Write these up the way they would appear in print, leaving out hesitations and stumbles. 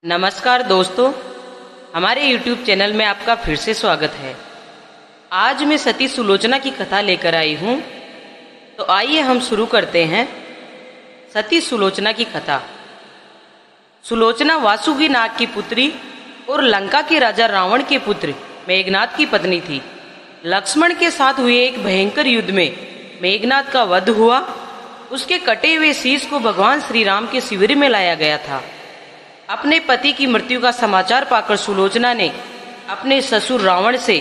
नमस्कार दोस्तों, हमारे YouTube चैनल में आपका फिर से स्वागत है। आज मैं सती सुलोचना की कथा लेकर आई हूँ। तो आइए हम शुरू करते हैं सती सुलोचना की कथा। सुलोचना वासुकी नाग की पुत्री और लंका के राजा रावण के पुत्र मेघनाद की पत्नी थी। लक्ष्मण के साथ हुए एक भयंकर युद्ध में मेघनाद का वध हुआ। उसके कटे हुए शीश को भगवान श्री राम के शिविर में लाया गया था। अपने पति की मृत्यु का समाचार पाकर सुलोचना ने अपने ससुर रावण से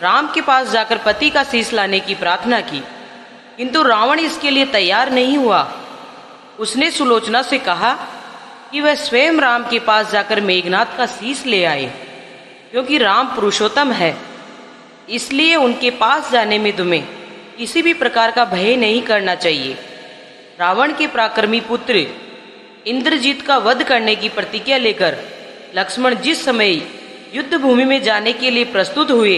राम के पास जाकर पति का शीश लाने की प्रार्थना की, किंतु रावण इसके लिए तैयार नहीं हुआ। उसने सुलोचना से कहा कि वह स्वयं राम के पास जाकर मेघनाद का शीश ले आए, क्योंकि राम पुरुषोत्तम है, इसलिए उनके पास जाने में तुम्हें किसी भी प्रकार का भय नहीं करना चाहिए। रावण के पराक्रमी पुत्र इंद्रजीत का वध करने की प्रतिज्ञा लेकर लक्ष्मण जिस समय युद्ध भूमि में जाने के लिए प्रस्तुत हुए,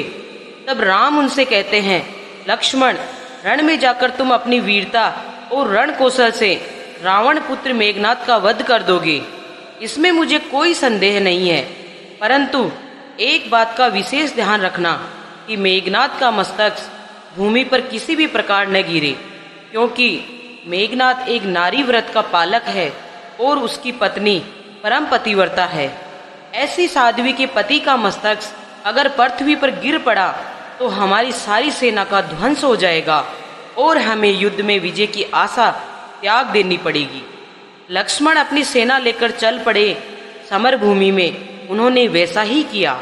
तब राम उनसे कहते हैं, लक्ष्मण, रण में जाकर तुम अपनी वीरता और रण कौशल से रावण पुत्र मेघनाद का वध कर दोगे, इसमें मुझे कोई संदेह नहीं है। परंतु एक बात का विशेष ध्यान रखना कि मेघनाद का मस्तक भूमि पर किसी भी प्रकार न गिरे, क्योंकि मेघनाद एक नारी व्रत का पालक है और उसकी पत्नी परम पतिव्रता है। ऐसी साध्वी के पति का मस्तक अगर पृथ्वी पर गिर पड़ा तो हमारी सारी सेना का ध्वंस हो जाएगा और हमें युद्ध में विजय की आशा त्याग देनी पड़ेगी। लक्ष्मण अपनी सेना लेकर चल पड़े समर भूमि में। उन्होंने वैसा ही किया।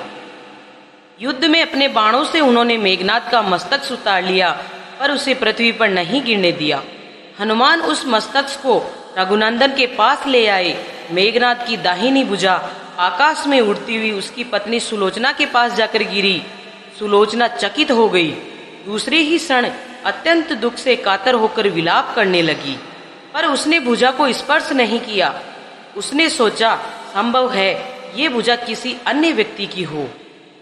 युद्ध में अपने बाणों से उन्होंने मेघनाद का मस्तक उतार लिया, पर उसे पृथ्वी पर नहीं गिरने दिया। हनुमान उस मस्तक को रघुनंदन के पास ले आए। मेघनाद की दाहिनी भुजा आकाश में उड़ती हुई उसकी पत्नी सुलोचना के पास जाकर गिरी। सुलोचना चकित हो गई। दूसरे ही क्षण अत्यंत दुख से कातर होकर विलाप करने लगी, पर उसने भुजा को स्पर्श नहीं किया। उसने सोचा, संभव है ये भुजा किसी अन्य व्यक्ति की हो।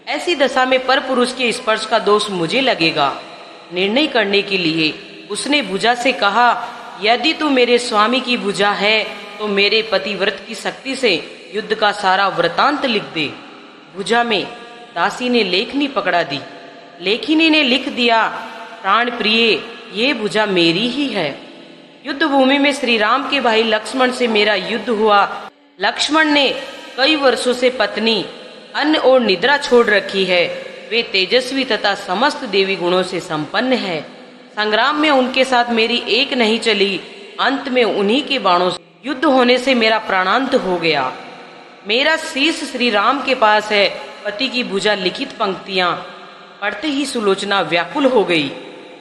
ऐसी दशा में पर पुरुष के स्पर्श का दोष मुझे लगेगा। निर्णय करने के लिए उसने भुजा से कहा, यदि तू मेरे स्वामी की भुजा है तो मेरे पतिव्रत की शक्ति से युद्ध का सारा वृतांत लिख दे। भुजा में दासी ने लेखनी पकड़ा दी। लेखिनी ने लिख दिया, प्राण प्रिय, ये भुजा मेरी ही है। युद्ध भूमि में श्री राम के भाई लक्ष्मण से मेरा युद्ध हुआ। लक्ष्मण ने कई वर्षों से पत्नी, अन्न और निद्रा छोड़ रखी है। वे तेजस्वी तथा समस्त देवी गुणों से संपन्न है। संग्राम में उनके साथ मेरी एक नहीं चली। अंत में उन्हीं के बाणों से युद्ध होने से मेरा प्राणांत हो गया। मेरा शीश श्री राम के पास है। पति की भुजा लिखित पंक्तियां पढ़ते ही सुलोचना व्याकुल हो गई।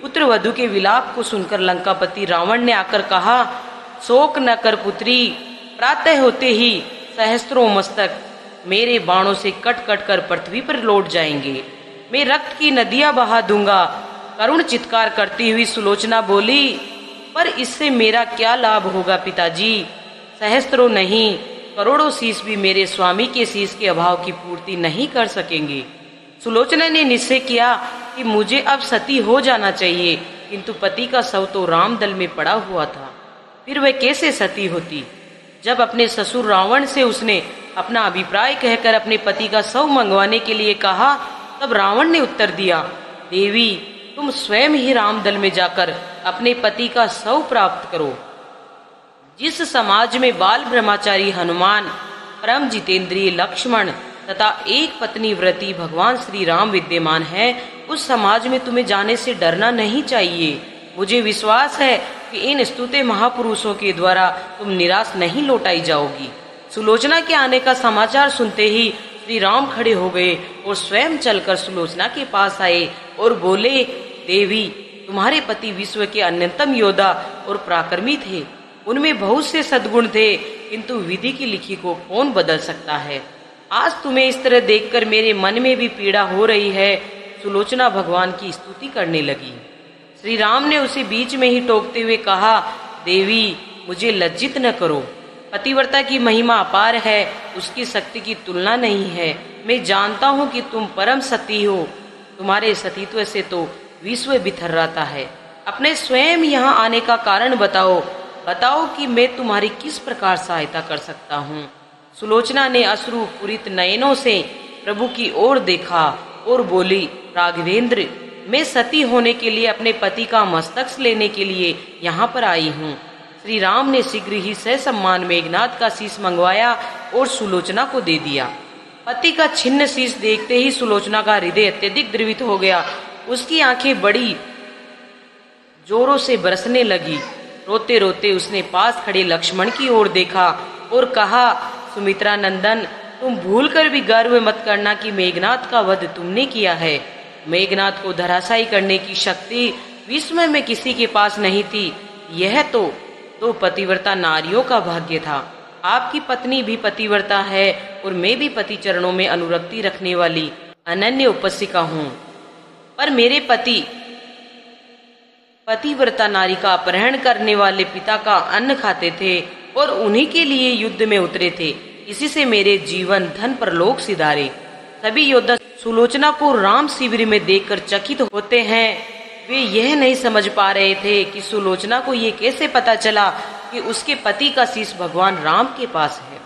पुत्र वधु के विलाप को सुनकर लंकापति रावण ने आकर कहा, शोक न कर पुत्री, प्रातः होते ही सहस्त्रों मस्तक मेरे बाणों से कट कट कर पृथ्वी पर लौट जाएंगे। मैं रक्त की नदियां बहा दूंगा। करुण चित्कार करती हुई सुलोचना बोली, पर इससे मेरा क्या लाभ होगा पिताजी? सहस्त्रों नहीं, करोड़ों शीश भी मेरे स्वामी के शीश के अभाव की पूर्ति नहीं कर सकेंगे। सुलोचना ने निश्चय किया कि मुझे अब सती हो जाना चाहिए, किंतु पति का शव तो रामदल में पड़ा हुआ था। फिर वह कैसे सती होती? जब अपने ससुर रावण से उसने अपना अभिप्राय कहकर अपने पति का शव मंगवाने के लिए कहा, तब रावण ने उत्तर दिया, देवी, तुम स्वयं ही रामदल में जाकर अपने पति का शव प्राप्त करो। जिस समाज में बाल ब्रह्मचारी हनुमान, परम जितेंद्रिय लक्ष्मण तथा एक पत्नी व्रती भगवान श्री राम विद्यमान है, उस समाज में तुम्हें जाने से डरना नहीं चाहिए। मुझे विश्वास है कि इन स्तुते महापुरुषों के द्वारा तुम निराश नहीं लौटाई जाओगी। सुलोचना के आने का समाचार सुनते ही श्री राम खड़े हो गए और स्वयं चलकर सुलोचना के पास आए और बोले, देवी, तुम्हारे पति विश्व के अन्यतम योद्धा और पराक्रमी थे। उनमें बहुत से सद्गुण थे, किंतु विधि की लिखी को कौन बदल सकता है? आज तुम्हें इस तरह देखकर मेरे मन में भी पीड़ा हो रही है। सुलोचना भगवान की स्तुति करने लगी। श्री राम ने उसे बीच में ही टोकते हुए कहा, देवी, मुझे लज्जित न करो। पतिव्रता की महिमा अपार है, उसकी शक्ति की तुलना नहीं है। मैं जानता हूँ कि तुम परम सती हो। तुम्हारे सतीत्व से तो विश्व बिथर्राता है। अपने स्वयं यहाँ आने का कारण बताओ। बताओ कि मैं तुम्हारी किस प्रकार सहायता कर सकता हूँ। सुलोचना ने अश्रु पूरित नयनों से प्रभु की ओर देखा और बोली, राघवेंद्र, मैं सती होने के लिए अपने पति का मस्तक लेने के लिए यहाँ पर आई हूँ। श्री राम ने शीघ्र ही ससम्मान मेघनाद का शीश मंगवाया और सुलोचना को दे दिया। पति का छिन्न शीश देखते ही सुलोचना का हृदय अत्यधिक द्रवित हो गया। उसकी आंखें बड़ी जोरों से बरसने लगी। रोते रोते उसने पास खड़े लक्ष्मण की ओर देखा और कहा, सुमित्रा नंदन, तुम भूलकर भी गर्व मत करना कि मेघनाद का वध तुमने किया है। मेघनाद को धराशायी करने की शक्ति विश्व में किसी के पास नहीं थी। यह तो पतिव्रता नारियों का भाग्य था। आपकी पत्नी भी पतिव्रता है और मैं भी पति चरणों में अनुरक्ति रखने वाली अनन्य उपासिका हूँ। पर मेरे पतिव्रता नारी का अपहरण करने वाले पिता का अन्न खाते थे और उन्हीं के लिए युद्ध में उतरे थे। इसी से मेरे जीवन धन परलोक सिधारे। सभी योद्धा सुलोचना को राम शिविर में देखकर चकित होते हैं। वे यह नहीं समझ पा रहे थे कि सुलोचना को ये कैसे पता चला कि उसके पति का शीश भगवान राम के पास है।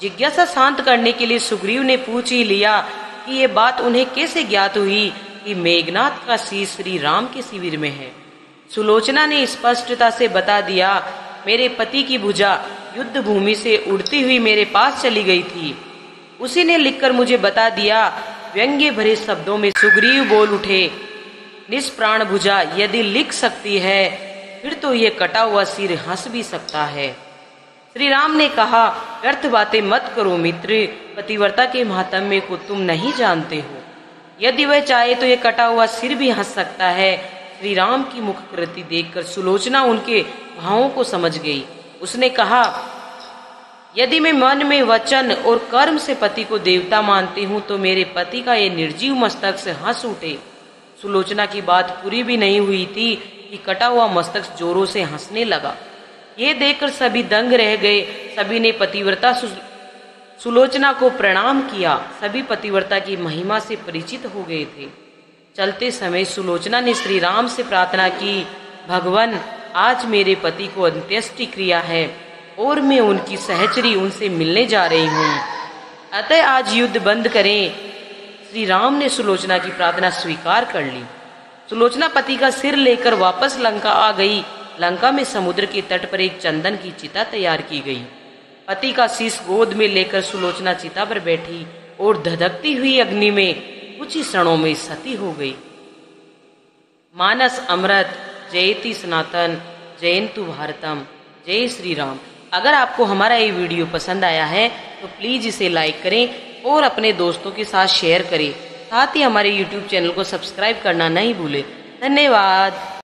जिज्ञासा शांत करने के लिए सुग्रीव ने पूछ ही लिया कि ये बात उन्हें कैसे ज्ञात हुई कि मेघनाद का शीश श्री राम के शिविर में है। सुलोचना ने स्पष्टता से बता दिया, मेरे पति की भुजा युद्ध भूमि से उड़ती हुई मेरे पास चली गई थी। उसी ने लिखकर मुझे बता दिया। व्यंग्य भरे शब्दों में सुग्रीव बोल उठे, निष्प्राण भुजा यदि लिख सकती है फिर तो ये कटा हुआ सिर हंस भी सकता है। श्री राम ने कहा, व्यर्थ बातें मत करो मित्र, पतिव्रता के महात्म्य को तुम नहीं जानते हो। यदि वह चाहे तो ये कटा हुआ सिर भी हंस सकता है। श्री राम की मुखकृति देखकर सुलोचना उनके भावों को समझ गई। उसने कहा, यदि मैं मन में वचन और कर्म से पति को देवता मानती हूँ तो मेरे पति का ये निर्जीव मस्तक से हंस उठे। सुलोचना की बात पूरी भी नहीं हुई थी कि कटा हुआ मस्तक जोरों से हंसने लगा। ये देखकर सभी दंग रह गए। सभी ने पतिव्रता सुलोचना को प्रणाम किया। सभी पतिव्रता की महिमा से परिचित हो गए थे। चलते समय सुलोचना ने श्री राम से प्रार्थना की, भगवान, आज मेरे पति को अंत्येष्टि क्रिया है और मैं उनकी सहचरी उनसे मिलने जा रही हूँ, अतः आज युद्ध बंद करें। श्री राम ने सुलोचना की प्रार्थना स्वीकार कर ली। सुलोचना पति का सिर लेकर वापस लंका आ गई। लंका में समुद्र के तट पर एक चंदन की चिता तैयार की गई। पति का शीश गोद में लेकर सुलोचना चिता पर बैठी और धधकती हुई अग्नि में कुछ ही क्षणों में सती हो गई। मानस अमृत जयति सनातन, जयंतु भारतम। जय श्री राम। अगर आपको हमारा ये वीडियो पसंद आया है तो प्लीज इसे लाइक करें और अपने दोस्तों के साथ शेयर करें। साथ ही हमारे YouTube चैनल को सब्सक्राइब करना नहीं भूलें। धन्यवाद।